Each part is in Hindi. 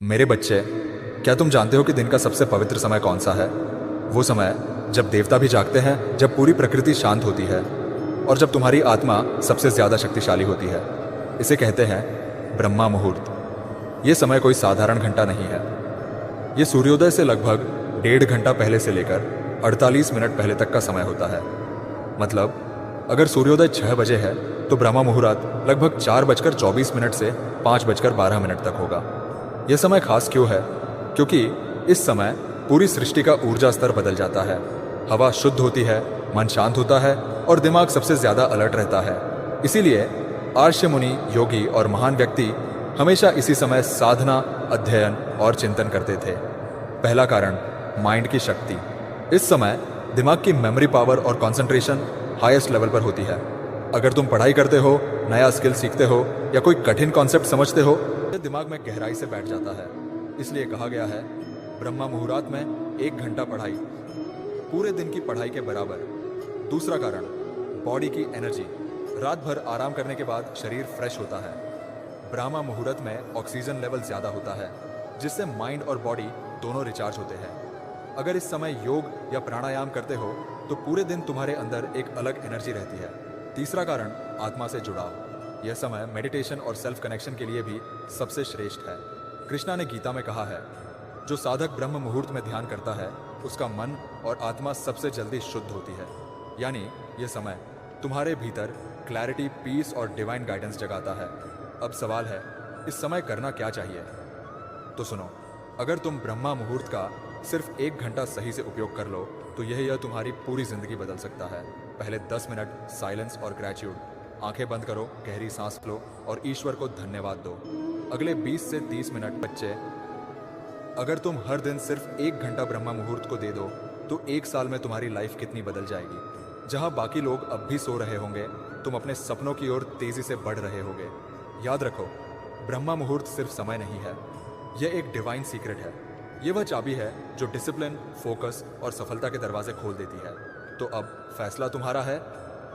मेरे बच्चे, क्या तुम जानते हो कि दिन का सबसे पवित्र समय कौन सा है? वो समय जब देवता भी जागते हैं, जब पूरी प्रकृति शांत होती है और जब तुम्हारी आत्मा सबसे ज्यादा शक्तिशाली होती है। इसे कहते हैं ब्रह्मा मुहूर्त। ये समय कोई साधारण घंटा नहीं है। ये सूर्योदय से लगभग 1.5 घंटा पहले से लेकर 48 मिनट पहले तक का समय होता है। मतलब अगर सूर्योदय 6 बजे है तो ब्रह्मा मुहूर्त लगभग 4:24 से 5:12 तक होगा। यह समय खास क्यों है? क्योंकि इस समय पूरी सृष्टि का ऊर्जा स्तर बदल जाता है, हवा शुद्ध होती है, मन शांत होता है और दिमाग सबसे ज्यादा अलर्ट रहता है। इसीलिए आर्ष मुनि, योगी और महान व्यक्ति हमेशा इसी समय साधना, अध्ययन और चिंतन करते थे। पहला कारण, माइंड की शक्ति। इस समय दिमाग की मेमोरी पावर और कंसंट्रेशन हाईएस्ट लेवल पर होती है। अगर तुम पढ़ाई करते हो, नया स्किल सीखते हो या कोई कठिन कॉन्सेप्ट समझते हो, तो दिमाग में गहराई से बैठ जाता है। इसलिए कहा गया है ब्रह्मा मुहूर्त में 1 घंटा पढ़ाई पूरे दिन की पढ़ाई के बराबर। दूसरा कारण, बॉडी की एनर्जी। रात भर आराम करने के बाद शरीर फ्रेश होता है। ब्रह्मा मुहूर्त में ऑक्सीजन लेवल ज्यादा होता है, जिससे माइंड और बॉडी दोनों रिचार्ज होते हैं। अगर इस समय योग या प्राणायाम करते हो तो पूरे दिन तुम्हारे अंदर एक अलग एनर्जी रहती है। तीसरा कारण, आत्मा से जुड़ाव। यह समय मेडिटेशन और सेल्फ कनेक्शन के लिए भी सबसे श्रेष्ठ है। कृष्णा ने गीता में कहा है, जो साधक ब्रह्म मुहूर्त में ध्यान करता है उसका मन और आत्मा सबसे जल्दी शुद्ध होती है। यानी यह समय तुम्हारे भीतर क्लैरिटी, पीस और डिवाइन गाइडेंस जगाता है। अब सवाल है, इस समय करना क्या चाहिए? तो सुनो, अगर तुम ब्रह्मा मुहूर्त का सिर्फ 1 घंटा सही से उपयोग कर लो तो यह तुम्हारी पूरी जिंदगी बदल सकता है। पहले 10 मिनट साइलेंस और ग्रेटिट्यूड। आंखें बंद करो, गहरी सांस लो और ईश्वर को धन्यवाद दो। अगले 20 से 30 मिनट बच्चे, अगर तुम हर दिन सिर्फ 1 घंटा ब्रह्मा मुहूर्त को दे दो तो 1 साल में तुम्हारी लाइफ कितनी बदल जाएगी। जहां बाकी लोग अब भी सो रहे होंगे, तुम अपने सपनों की ओर तेजी से बढ़ रहे होगे। याद रखो, ब्रह्मा मुहूर्त सिर्फ समय नहीं है, यह एक डिवाइन सीक्रेट है। यह वह चाबी है जो डिसिप्लिन, फोकस और सफलता के दरवाजे खोल देती है। तो अब फैसला तुम्हारा है,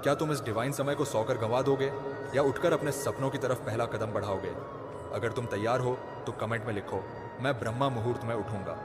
क्या तुम इस डिवाइन समय को सौकर गंवा दोगे या उठकर अपने सपनों की तरफ पहला कदम बढ़ाओगे? अगर तुम तैयार हो तो कमेंट में लिखो, मैं ब्रह्मा मुहूर्त में उठूंगा।